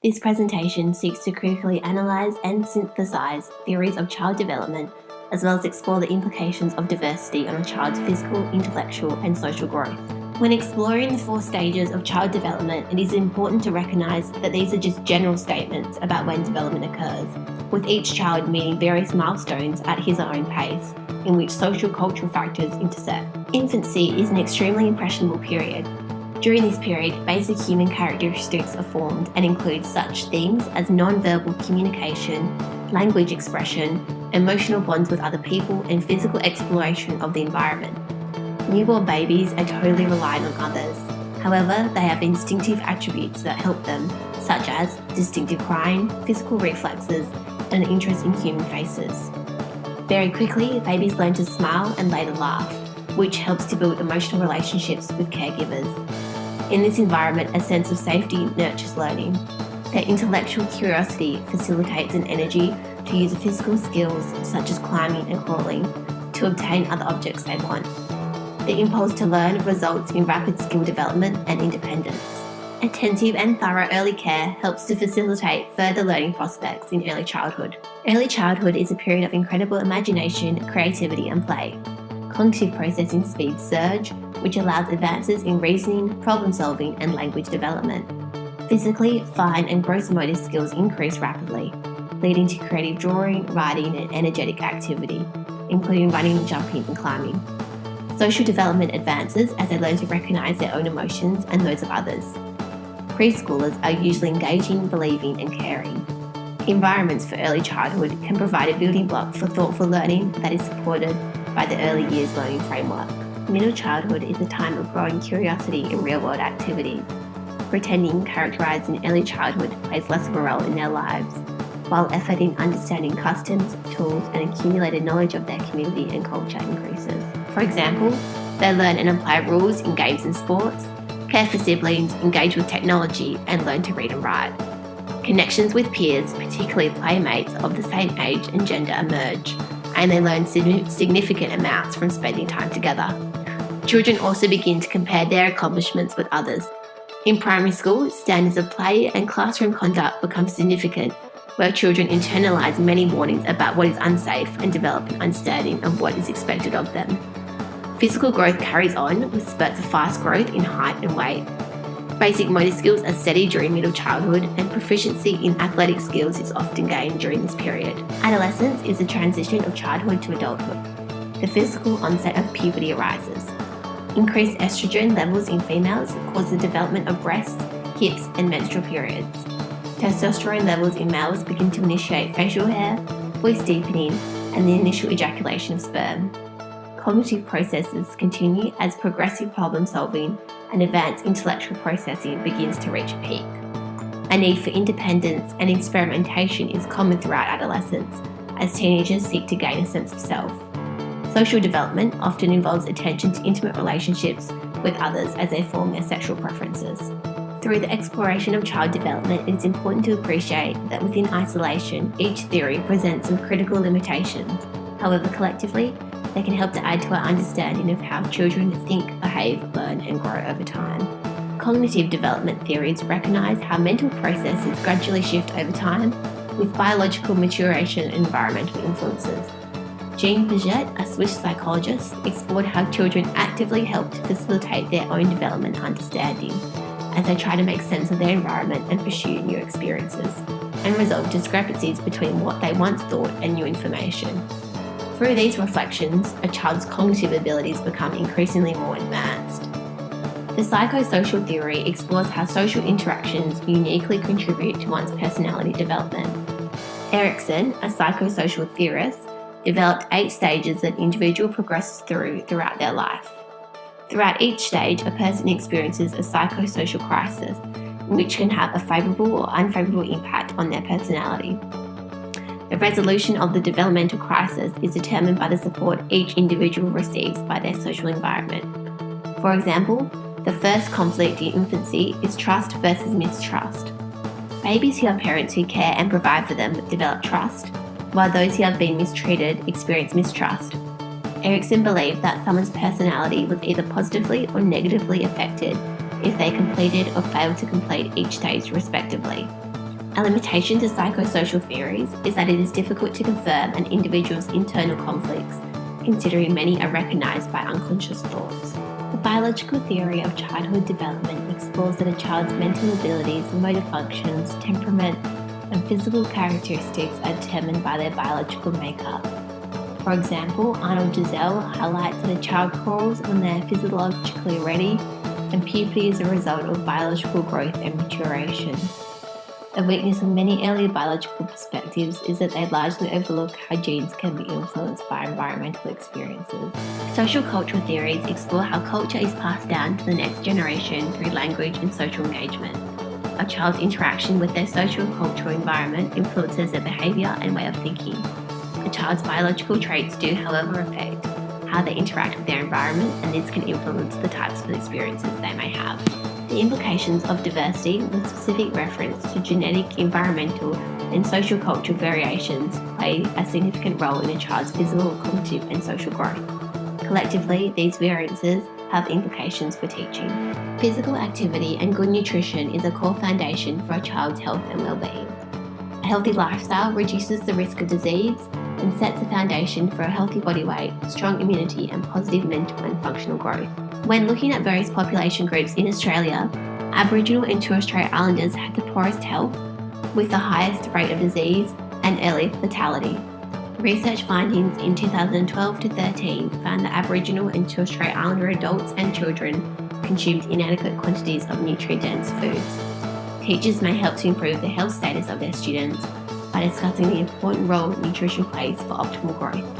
This presentation seeks to critically analyse and synthesise theories of child development, as well as explore the implications of diversity on a child's physical, intellectual and social growth. When exploring the 4 stages of child development, it is important to recognise that these are just general statements about when development occurs, with each child meeting various milestones at his or her own pace, in which social-cultural factors intersect. Infancy is an extremely impressionable period. During this period, basic human characteristics are formed and include such things as non-verbal communication, language expression, emotional bonds with other people, and physical exploration of the environment. Newborn babies are totally reliant on others. However, they have instinctive attributes that help them, such as distinctive crying, physical reflexes, and an interest in human faces. Very quickly, babies learn to smile and later laugh, which helps to build emotional relationships with caregivers. In this environment, a sense of safety nurtures learning. Their intellectual curiosity facilitates an energy to use physical skills such as climbing and crawling to obtain other objects they want. The impulse to learn results in rapid skill development and independence. Attentive and thorough early care helps to facilitate further learning prospects in early childhood. Early childhood is a period of incredible imagination, creativity and play. Cognitive processing speeds surge, which allows advances in reasoning, problem solving and language development. Physically, fine and gross motor skills increase rapidly, leading to creative drawing, writing and energetic activity, including running, jumping and climbing. Social development advances as they learn to recognise their own emotions and those of others. Preschoolers are usually engaging, believing and caring. Environments for early childhood can provide a building block for thoughtful learning that is supported by the early years learning framework. Middle childhood is a time of growing curiosity in real-world activities. Pretending, characterised in early childhood, plays less of a role in their lives, while effort in understanding customs, tools and accumulated knowledge of their community and culture increases. For example, they learn and apply rules in games and sports, care for siblings, engage with technology and learn to read and write. Connections with peers, particularly playmates of the same age and gender, emerge, and they learn significant amounts from spending time together. Children also begin to compare their accomplishments with others. In primary school, standards of play and classroom conduct become significant, where children internalise many warnings about what is unsafe and develop an understanding of what is expected of them. Physical growth carries on with spurts of fast growth in height and weight. Basic motor skills are steady during middle childhood, and proficiency in athletic skills is often gained during this period. Adolescence is the transition of childhood to adulthood. The physical onset of puberty arises. Increased estrogen levels in females cause the development of breasts, hips and menstrual periods. Testosterone levels in males begin to initiate facial hair, voice deepening and the initial ejaculation of sperm. Cognitive processes continue as progressive problem solving and advanced intellectual processing begins to reach a peak. A need for independence and experimentation is common throughout adolescence, as teenagers seek to gain a sense of self. Social development often involves attention to intimate relationships with others as they form their sexual preferences. Through the exploration of child development, it is important to appreciate that within isolation, each theory presents some critical limitations. However, collectively, they can help to add to our understanding of how children think, behave, learn and grow over time. Cognitive development theories recognise how mental processes gradually shift over time with biological maturation and environmental influences. Jean Piaget, a Swiss psychologist, explored how children actively help to facilitate their own development and understanding as they try to make sense of their environment and pursue new experiences, and resolve discrepancies between what they once thought and new information. Through these reflections, a child's cognitive abilities become increasingly more advanced. The psychosocial theory explores how social interactions uniquely contribute to one's personality development. Erikson, a psychosocial theorist, developed 8 stages that an individual progresses throughout their life. Throughout each stage, a person experiences a psychosocial crisis, which can have a favourable or unfavourable impact on their personality. The resolution of the developmental crisis is determined by the support each individual receives by their social environment. For example, the first conflict in infancy is trust versus mistrust. Babies who have parents who care and provide for them develop trust, while those who have been mistreated experience mistrust. Erikson believed that someone's personality was either positively or negatively affected if they completed or failed to complete each stage respectively. A limitation to psychosocial theories is that it is difficult to confirm an individual's internal conflicts, considering many are recognised by unconscious thoughts. The biological theory of childhood development explores that a child's mental abilities, motor functions, temperament, and physical characteristics are determined by their biological makeup. For example, Arnold Giselle highlights that a child crawls when they are physiologically ready, and puberty is a result of biological growth and maturation. A weakness of many earlier biological perspectives is that they largely overlook how genes can be influenced by environmental experiences. Social cultural theories explore how culture is passed down to the next generation through language and social engagement. A child's interaction with their social cultural environment influences their behaviour and way of thinking. A child's biological traits do, however, affect how they interact with their environment, and this can influence the types of experiences they may have. The implications of diversity, with specific reference to genetic, environmental, and social cultural variations, play a significant role in a child's physical, cognitive, and social growth. Collectively, these variances have implications for teaching. Physical activity and good nutrition is a core foundation for a child's health and well-being. A healthy lifestyle reduces the risk of disease and sets the foundation for a healthy body weight, strong immunity, and positive mental and functional growth. When looking at various population groups in Australia, Aboriginal and Torres Strait Islanders had the poorest health, with the highest rate of disease and early fatality. Research findings in 2012 to 13 found that Aboriginal and Torres Strait Islander adults and children consumed inadequate quantities of nutrient-dense foods. Teachers may help to improve the health status of their students by discussing the important role nutrition plays for optimal growth.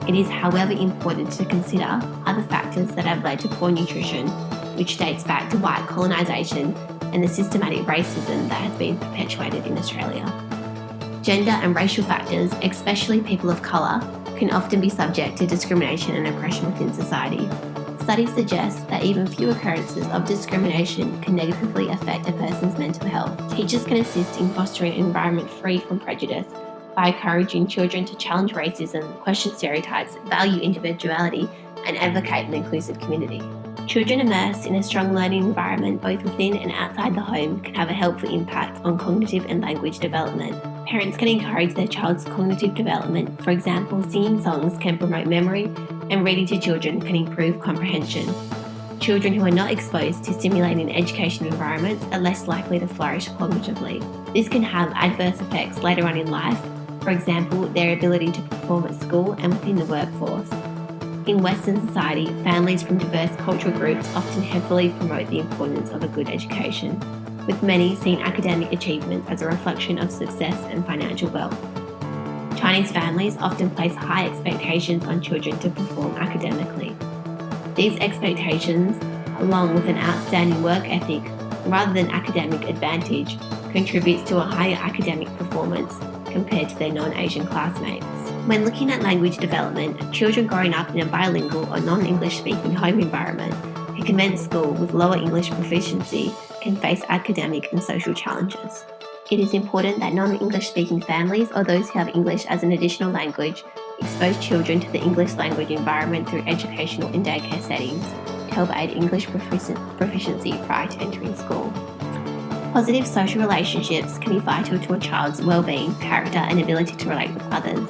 It is, however, important to consider other factors that have led to poor nutrition, which dates back to white colonisation and the systematic racism that has been perpetuated in Australia. Gender and racial factors, especially people of colour, can often be subject to discrimination and oppression within society. Studies suggest that even few occurrences of discrimination can negatively affect a person's mental health. Teachers can assist in fostering an environment free from prejudice by encouraging children to challenge racism, question stereotypes, value individuality, and advocate an inclusive community. Children immersed in a strong learning environment, both within and outside the home, can have a helpful impact on cognitive and language development. Parents can encourage their child's cognitive development. For example, singing songs can promote memory, and reading to children can improve comprehension. Children who are not exposed to stimulating education environments are less likely to flourish cognitively. This can have adverse effects later on in life, for example, their ability to perform at school and within the workforce. In Western society, families from diverse cultural groups often heavily promote the importance of a good education, with many seeing academic achievements as a reflection of success and financial wealth. Chinese families often place high expectations on children to perform academically. These expectations, along with an outstanding work ethic rather than academic advantage, contributes to a higher academic performance compared to their non-Asian classmates. When looking at language development, children growing up in a bilingual or non-English speaking home environment who commence school with lower English proficiency can face academic and social challenges. It is important that non-English speaking families or those who have English as an additional language expose children to the English language environment through educational and daycare settings to help aid English proficiency prior to entering school. Positive social relationships can be vital to a child's well-being, character, and ability to relate with others.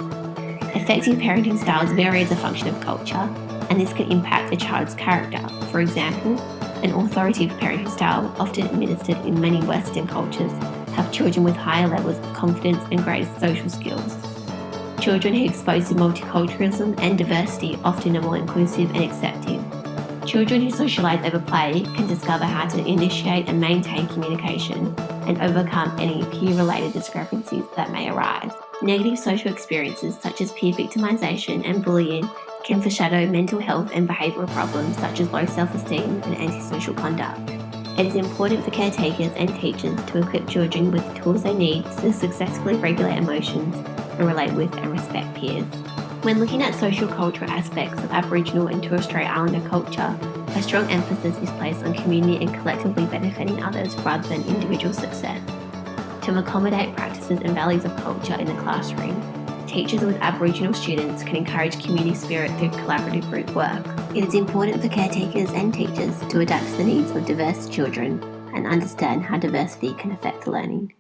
Effective parenting styles vary as a function of culture, and this can impact a child's character. For example, an authoritative parenting style, often administered in many Western cultures, have children with higher levels of confidence and greater social skills. Children who are exposed to multiculturalism and diversity often are more inclusive and accepting. Children who socialise over play can discover how to initiate and maintain communication and overcome any peer-related discrepancies that may arise. Negative social experiences such as peer victimisation and bullying can foreshadow mental health and behavioural problems such as low self-esteem and antisocial conduct. It is important for caretakers and teachers to equip children with the tools they need to successfully regulate emotions and relate with and respect peers. When looking at social cultural aspects of Aboriginal and Torres Strait Islander culture, a strong emphasis is placed on community and collectively benefiting others rather than individual success. To accommodate practices and values of culture in the classroom, teachers with Aboriginal students can encourage community spirit through collaborative group work. It is important for caretakers and teachers to adapt to the needs of diverse children and understand how diversity can affect learning.